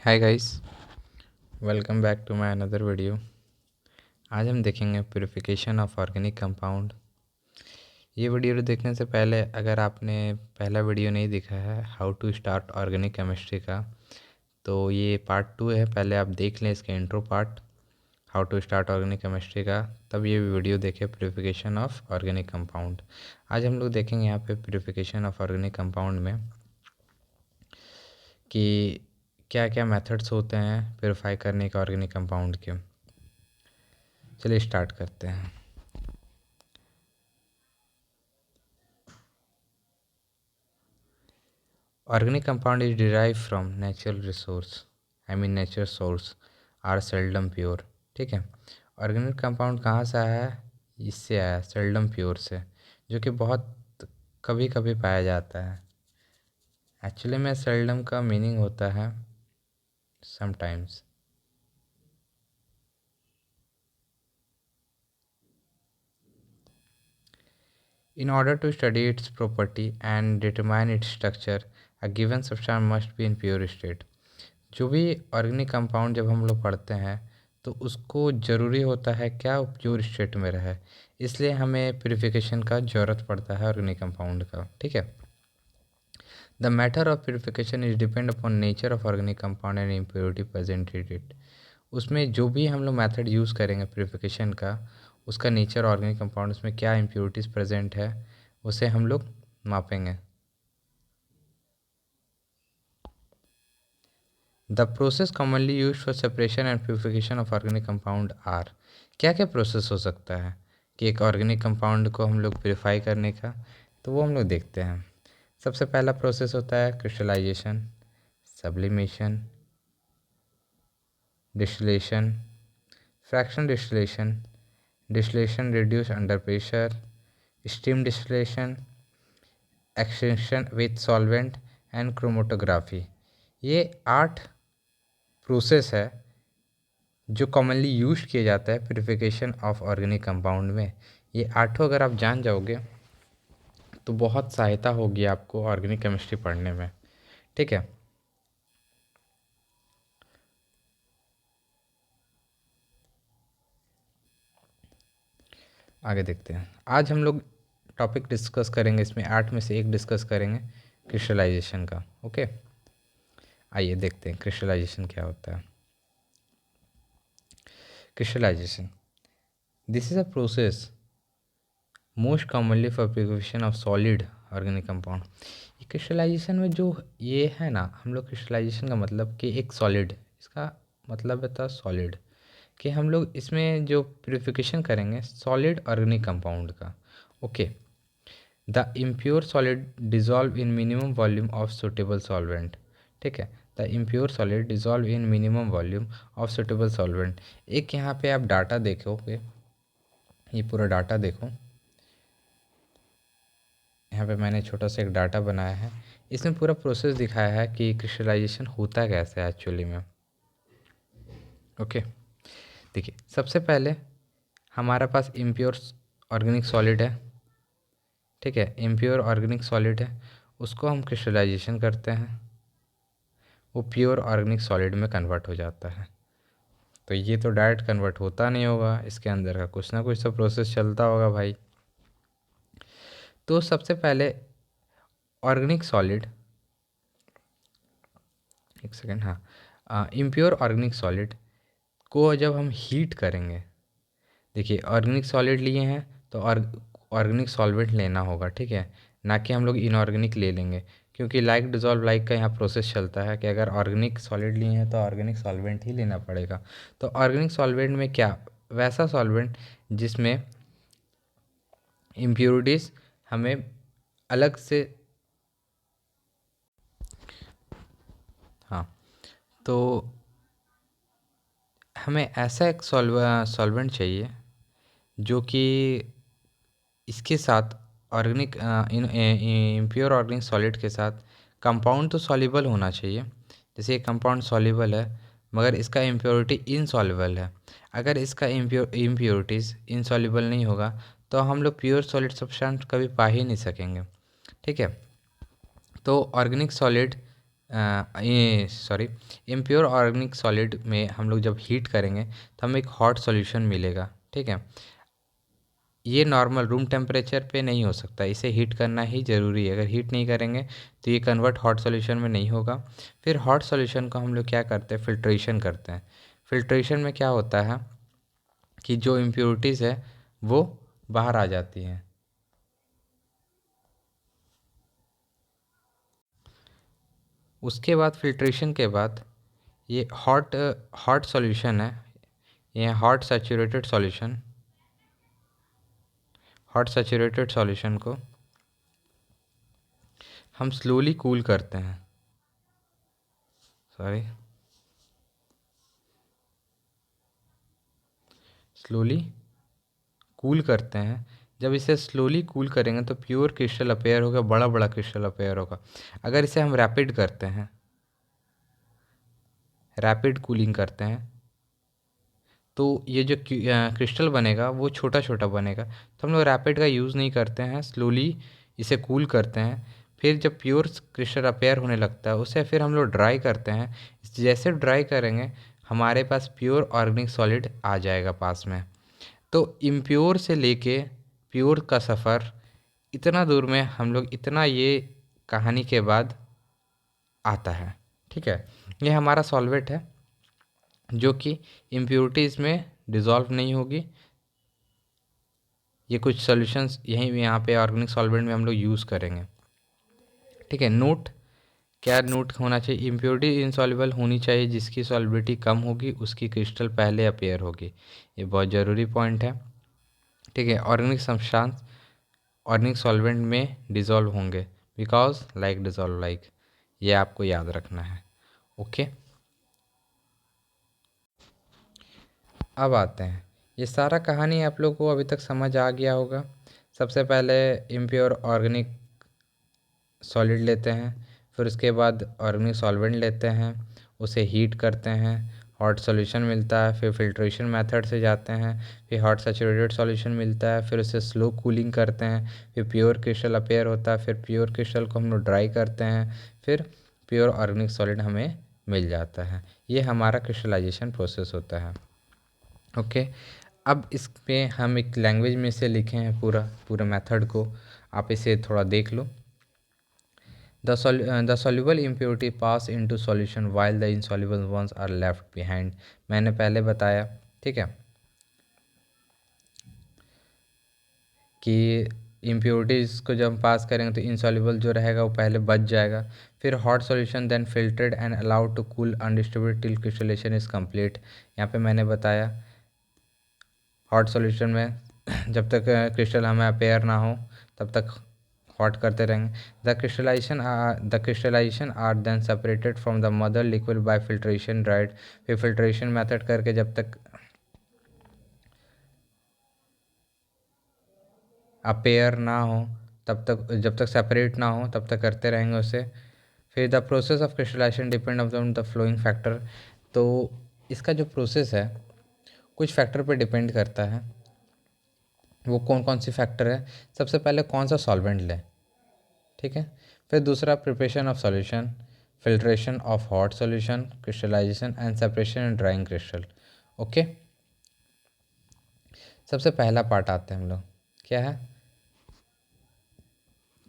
Hi guys, welcome back to my another video. आज हम देखेंगे प्यूरिफिकेशन ऑफ ऑर्गेनिक कंपाउंड। ये वीडियो देखने से पहले अगर आपने पहला वीडियो नहीं देखा है how to start organic chemistry का, तो ये पार्ट 2 है। पहले आप देख लें इसका intro part how to start organic chemistry का, तब ये वीडियो देखें प्यूरिफिकेशन ऑफ ऑर्गेनिक कंपाउंड। आज हम लोग देखेंगे यहाँ पे प्यूरिफिकेशन ऑफ ऑर्गेनिक कंपाउंड में कि क्या क्या मेथड्स होते हैं प्योरीफाई करने के ऑर्गेनिक कंपाउंड के। चलिए स्टार्ट करते हैं। Organic compound is derived from natural resource, natural source are seldom pure। ठीक है, ऑर्गेनिक कंपाउंड कहाँ से आया है? इससे आया, सेल्डम प्योर से, जो कि बहुत कभी कभी पाया जाता है। एक्चुअली में सेल्डम का मीनिंग होता है sometimes. In order to study its property and determine its structure, a given substance must be in pure state। जो भी ऑर्गेनिक कंपाउंड जब हम लोग पढ़ते हैं तो उसको ज़रूरी होता है क्या, प्योर स्टेट में रहे। इसलिए हमें प्यूरिफिकेशन का ज़रूरत पड़ता है ऑर्गेनिक कंपाउंड का। ठीक है, the matter of purification is depend upon nature of organic compound and impurity present in it. उसमें जो भी हम लोग मेथड यूज़ करेंगे प्यूरिफिकेशन का, उसका नेचर ऑर्गेनिक कंपाउंड, उसमें क्या इम्प्योरिटीज़ प्रेजेंट है उसे हम लोग मापेंगे। The process commonly use for separation and purification of organic compound are. क्या क्या प्रोसेस हो सकता है कि एक ऑर्गेनिक कंपाउंड को हम लोग प्योरीफाई करने का, तो वो हम लोग देखते हैं। सबसे पहला प्रोसेस होता है crystallisation, sublimation, distillation, fraction distillation, distillation reduce under pressure, steam distillation, extension with solvent and chromatography. ये 8 प्रोसेस है जो कॉमनली यूज किया जाता है प्यूरिफिकेशन ऑफ ऑर्गेनिक कंपाउंड में। ये 8 अगर आप जान जाओगे तो बहुत सहायता होगी आपको ऑर्गेनिक केमिस्ट्री पढ़ने में। ठीक है, आगे देखते हैं। आज हम लोग टॉपिक डिस्कस करेंगे, इसमें 8 में से एक डिस्कस करेंगे क्रिस्टलाइजेशन का। ओके, आइए देखते हैं क्रिस्टलाइजेशन क्या होता है। Crystallisation, this is a process most commonly for preparation of solid organic compound. Crystallisation में जो ये है ना, हम लोग क्रिस्टलाइजेशन का मतलब कि एक सॉलिड, इसका मतलब है था सॉलिड, कि हम लोग इसमें जो प्यूरिफिकेशन करेंगे सॉलिड ऑर्गेनिक कंपाउंड का। Okay, the impure solid dissolve in minimum volume of suitable solvent. ठीक है, the impure solid dissolve in minimum volume of suitable solvent. एक यहाँ पे आप डाटा देखोगे, ये पूरा डाटा देखो, यहाँ पे मैंने छोटा सा एक डाटा बनाया है, इसमें पूरा प्रोसेस दिखाया है कि क्रिस्टलाइजेशन होता कैसे है एक्चुअली में। ओके, देखिए सबसे पहले हमारे पास इम्प्योर ऑर्गेनिक सॉलिड है। ठीक है, इम्प्योर ऑर्गेनिक सॉलिड है, उसको हम क्रिस्टलाइजेशन करते हैं, वो प्योर ऑर्गेनिक सॉलिड में कन्वर्ट हो जाता है। तो ये तो डायरेक्ट कन्वर्ट होता नहीं होगा, इसके अंदर का कुछ ना कुछ तो प्रोसेस चलता होगा भाई। तो सबसे पहले ऑर्गेनिक सॉलिड, एक सेकेंड, हाँ, इम्प्योर ऑर्गेनिक सॉलिड को जब हम हीट करेंगे, देखिए ऑर्गेनिक सॉलिड लिए हैं तो ऑर्गेनिक सॉल्वेंट लेना होगा। ठीक है, ना कि हम लोग इनऑर्गेनिक ले लेंगे, क्योंकि लाइक डिजॉल्व लाइक का यहाँ प्रोसेस चलता है कि अगर ऑर्गेनिक सॉलिड लिए हैं तो ऑर्गेनिक सॉल्वेंट ही लेना पड़ेगा। तो ऑर्गेनिक सॉल्वेंट में क्या, वैसा सॉल्वेंट जिसमें इम्प्योरिटीज़ हमें अलग से, हाँ, तो हमें ऐसा एक सॉल्वेंट चाहिए जो कि इसके साथ ऑर्गेनिक इम्प्योर ऑर्गेनिक सॉलिड के साथ कंपाउंड तो सॉल्युबल होना चाहिए। जैसे ये कंपाउंड सॉल्युबल है मगर इसका इम्प्योरिटी इनसॉल्युबल है। अगर इसका इम्प्योरिटीज़ इनसॉल्युबल नहीं होगा तो हम लोग प्योर सॉलिड सब्सटेंस कभी पा ही नहीं सकेंगे। ठीक है, तो ऑर्गेनिक सॉलिड ये सॉरी इम्प्योर ऑर्गेनिक सॉलिड में हम लोग जब हीट करेंगे तो हमें एक हॉट सॉल्यूशन मिलेगा। ठीक है, ये नॉर्मल रूम टेम्परेचर पे नहीं हो सकता, इसे हीट करना ही ज़रूरी है। अगर हीट नहीं करेंगे तो ये कन्वर्ट हॉट सॉल्यूशन में नहीं होगा। फिर हॉट सॉल्यूशन को हम लोग क्या करते हैं, फिल्ट्रेशन करते हैं। फिल्ट्रेशन में क्या होता है कि जो इम्प्योरिटीज़ है वो बाहर आ जाती हैं। उसके बाद फिल्ट्रेशन के बाद ये हॉट हॉट सॉल्यूशन है, ये हॉट सैचुरेटेड सॉल्यूशन को हम स्लोली कूल करते हैं। स्लोली कूल करते हैं। जब इसे स्लोली कूल करेंगे तो प्योर क्रिस्टल अपेयर होगा, बड़ा बड़ा क्रिस्टल अपेयर होगा। अगर इसे हम रैपिड करते हैं, रैपिड कूलिंग करते हैं, तो ये जो क्रिस्टल बनेगा वो छोटा छोटा बनेगा। तो हम लोग रैपिड का यूज़ नहीं करते हैं, स्लोली इसे कूल करते हैं। फिर जब प्योर क्रिस्टल अपेयर होने लगता है उसे फिर हम लोग ड्राई करते हैं। जैसे ड्राई करेंगे हमारे पास प्योर ऑर्गेनिक सॉलिड आ जाएगा पास में। तो इम्प्योर से लेके प्योर का सफ़र इतना दूर में हम लोग इतना ये कहानी के बाद आता है। ठीक है, ये हमारा सॉल्वेंट है जो कि इम्प्योरिटीज़ में डिज़ोल्व नहीं होगी। ये कुछ सॉल्यूशंस यहीं यहाँ पे ऑर्गेनिक सॉल्वेंट में हम लोग यूज़ करेंगे। ठीक है, नोट क्या नोट होना चाहिए, इम्प्योरिटी इनसॉल्युबल होनी चाहिए, जिसकी सॉल्युबिलिटी कम होगी उसकी क्रिस्टल पहले अपीयर होगी। ये बहुत ज़रूरी पॉइंट है। ठीक है, ऑर्गेनिक सब्सटेंस ऑर्गेनिक सॉल्वेंट में डिज़ोल्व होंगे, बिकॉज लाइक डिज़ोल्व लाइक, ये आपको याद रखना है। ओके, अब आते हैं, ये सारा कहानी आप लोग को अभी तक समझ आ गया होगा। सबसे पहले इम्प्योर ऑर्गेनिक सॉलिड लेते हैं, फिर उसके बाद ऑर्गेनिक सॉल्वेंट लेते हैं, उसे हीट करते हैं, हॉट सॉल्यूशन मिलता है, फिर फिल्ट्रेशन मेथड से जाते हैं, फिर हॉट सैचुरेटेड सॉल्यूशन मिलता है, फिर उसे स्लो कूलिंग करते हैं, फिर प्योर क्रिस्टल अपेयर होता है, फिर प्योर क्रिस्टल को हम लोग ड्राई करते हैं, फिर प्योर ऑर्गेनिक सॉलिड हमें मिल जाता है। ये हमारा क्रिस्टलाइजेशन प्रोसेस होता है। ओके, अब इस पे हम एक लैंग्वेज में से लिखे हैं पूरा पूरा मेथड को, आप इसे थोड़ा देख लो। The soluble impurity pass into solution while the insoluble ones are left behind। मैंने पहले बताया, ठीक है, कि इम्प्योरिटीज़ को जब हम पास करेंगे तो इनसॉल्युबल जो रहेगा वो पहले बच जाएगा। फिर hot solution then filtered and allowed to cool undistributed till crystallisation is complete. यहाँ पे मैंने बताया हॉट सॉल्यूशन में जब तक क्रिस्टल हमें अपेयर ना हो तब तक हॉट करते रहेंगे। The crystallisation are then separated from the mother liquid by filtration right. फिर फिल्ट्रेशन मेथड करके जब तक अपेयर ना हो तब तक, जब तक सेपरेट ना हो तब तक करते रहेंगे उसे। फिर the process of crystallisation depend on the flowing factor. तो इसका जो प्रोसेस है कुछ फैक्टर पर डिपेंड करता है। वो कौन कौन सी फैक्टर है, सबसे पहले कौन सा सॉल्वेंट लें, ठीक है, फिर दूसरा preparation of solution, filtration of hot solution, crystallisation and separation and drying crystal. Okay, सबसे पहला पार्ट आते हैं हम लोग, क्या है,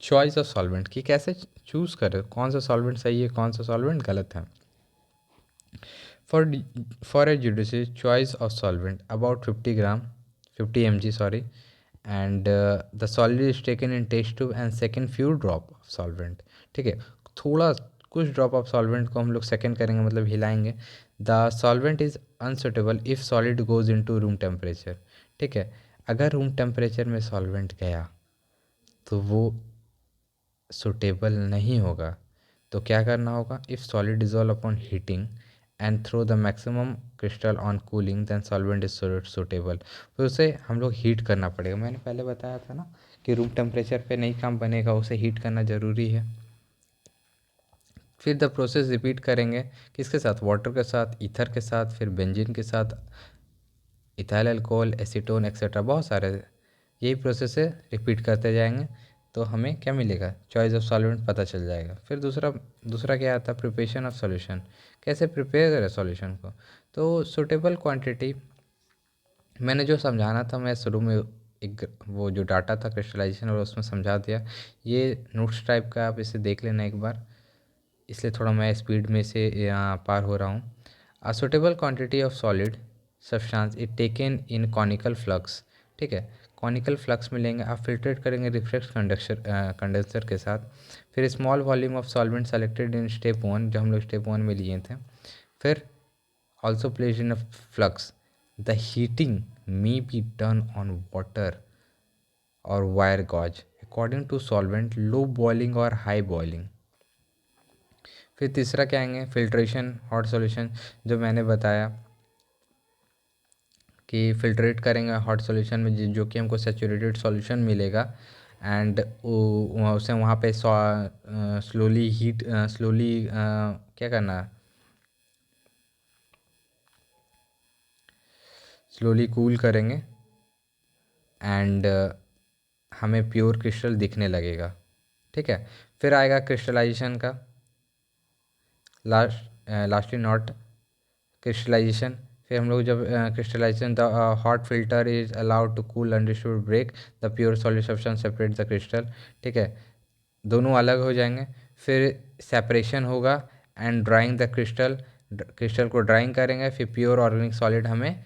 चॉइस ऑफ सॉल्वेंट, कि कैसे चूज़ करें कौन सा सॉल्वेंट सही है कौन सा सॉल्वेंट गलत है। For a judicious choice of solvent about 50 mg sorry, and the solid is taken in test tube and second few drop of solvent. ठीक है, थोड़ा कुछ ड्रॉप ऑफ सॉल्वेंट को हम लोग सेकेंड करेंगे, मतलब हिलाएंगे। The solvent is unsuitable if solid goes into room temperature. ठीक है, अगर रूम टेम्परेचर में सॉल्वेंट गया तो वो सुटेबल नहीं होगा। तो क्या करना होगा, if solid dissolve upon heating and throw the maximum crystal on cooling then solvent is suitable. तो उसे हम लोग हीट करना पड़ेगा। मैंने पहले बताया था ना कि रूम टेम्परेचर पे नहीं काम बनेगा, उसे हीट करना ज़रूरी है। फिर द प्रोसेस रिपीट करेंगे, किसके साथ, वाटर के साथ, ईथर के साथ, फिर बेंजीन के साथ, इथाइल अल्कोहल, एसीटोन एक्सेट्रा, बहुत सारे यही प्रोसेस है, रिपीट करते जाएंगे तो हमें क्या मिलेगा, चॉइस ऑफ सॉल्वेंट पता चल जाएगा। फिर दूसरा दूसरा क्या आता है, प्रिपरेशन ऑफ सॉल्यूशन, कैसे प्रिपेयर करें सॉल्यूशन को। तो सुटेबल क्वांटिटी, मैंने जो समझाना था मैं शुरू में एक वो जो डाटा था क्रिस्टलाइजेशन और उसमें समझा दिया। ये नोट्स टाइप का, आप इसे देख लेना एक बार, इसलिए थोड़ा मैं स्पीड में से यहाँ पार हो रहा हूँ। A suitable quantity of solid substance is taken in conical flux, ठीक है, कॉनिकल फ्लक्स में लेंगे, आप फिल्ट्रेट करेंगे रिफ्लेक्स कंडेंसर के साथ। फिर small volume of solvent selected in step 1, जो हम लोग स्टेप 1 में लिए थे। फिर also placed in a flux. The heating may be done on water or wire gauge according to solvent, low boiling or high boiling. फिर तीसरा क्या आएंगे, फिल्ट्रेशन हॉट सॉल्यूशन, जो मैंने बताया कि फिल्ट्रेट करेंगे हॉट सॉल्यूशन में जो कि हमको सेचूरेटेड सॉल्यूशन मिलेगा, एंड उसे वहाँ पे स्लोली हीट स्लोली क्या करना है, स्लोली कूल करेंगे एंड हमें प्योर क्रिस्टल दिखने लगेगा, ठीक है। फिर आएगा क्रिस्टलाइजेशन का लास्ट नॉट क्रिस्टलाइजेशन। फिर हम लोग जब crystallisation, the hot filter is allowed to cool understood break the pure solid substance separate the crystal, ठीक है, दोनों अलग हो जाएंगे। फिर सेपरेशन होगा and drying the crystal, crystal को ड्राइंग करेंगे, फिर प्योर ऑर्गेनिक सॉलिड हमें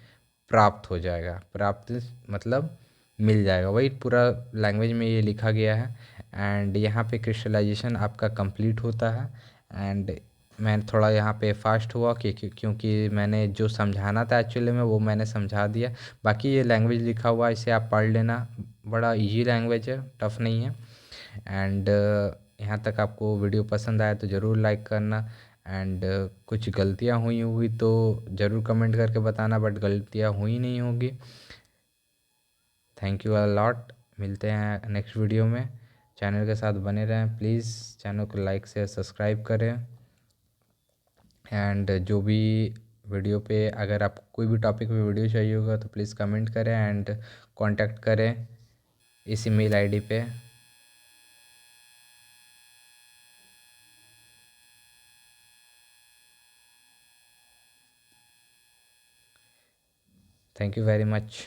प्राप्त हो जाएगा। प्राप्त मतलब मिल जाएगा, वही पूरा लैंग्वेज में ये लिखा गया है। एंड यहाँ पे क्रिस्टलाइजेशन आपका कंप्लीट होता है। एंड मैं थोड़ा यहाँ पे फास्ट हुआ क्योंकि मैंने जो समझाना था एक्चुअली में वो मैंने समझा दिया। बाकी ये लैंग्वेज लिखा हुआ है, इसे आप पढ़ लेना, बड़ा इजी लैंग्वेज है, टफ नहीं है। एंड यहाँ तक आपको वीडियो पसंद आया तो ज़रूर लाइक करना। एंड कुछ गलतियाँ हुई तो ज़रूर कमेंट करके बताना, बट गलतियाँ हुई नहीं होगी। थैंक यू अ लॉट, मिलते हैं नेक्स्ट वीडियो में। चैनल के साथ बने रहें प्लीज़, चैनल को लाइक शेयर सब्सक्राइब करें। एंड जो भी वीडियो पे, अगर आपको कोई भी टॉपिक पे वीडियो चाहिए होगा तो प्लीज़ कमेंट करें एंड कांटेक्ट करें इस ईमेल आईडी पे। Thank you very much.